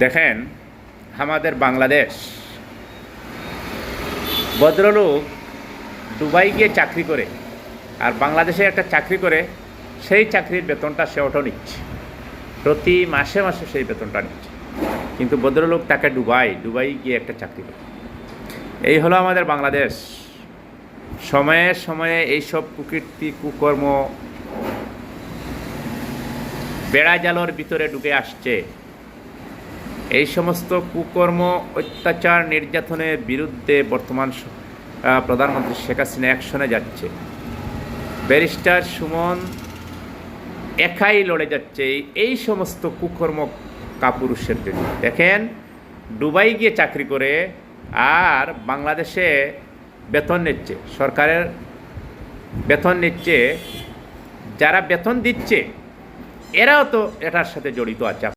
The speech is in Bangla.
দেখেন আমাদের বাংলাদেশ ভদ্রলোক দুবাই গিয়ে চাকরি করে আর বাংলাদেশে একটা চাকরি করে সেই চাকরির বেতনটা সে অটো নিচ্ছে, প্রতি মাসে মাসে সেই বেতনটা নিচ্ছে। কিন্তু ভদ্রলোক তাকে দুবাই গিয়ে একটা চাকরি করে। এই হলো আমাদের বাংলাদেশ। সময়ে সময়ে এইসব কুকীর্তি কুকর্ম বেড়া জালোর ভিতরে ঢুকে আসছে। এই সমস্ত কুকর্ম অত্যাচার নির্যাতনের বিরুদ্ধে বর্তমান প্রধানমন্ত্রী শেখ হাসিনা অ্যাকশনে যাচ্ছে। ব্যারিস্টার সুমন একাই লড়ে যাচ্ছে এই সমস্ত কুকর্ম কাপুরুষের জন্য। দেখেন, দুবাই গিয়ে চাকরি করে আর বাংলাদেশে বেতন নিচ্ছে, সরকারের বেতন নিচ্ছে। যারা বেতন দিচ্ছে এরাও তো এটার সাথে জড়িত আছে।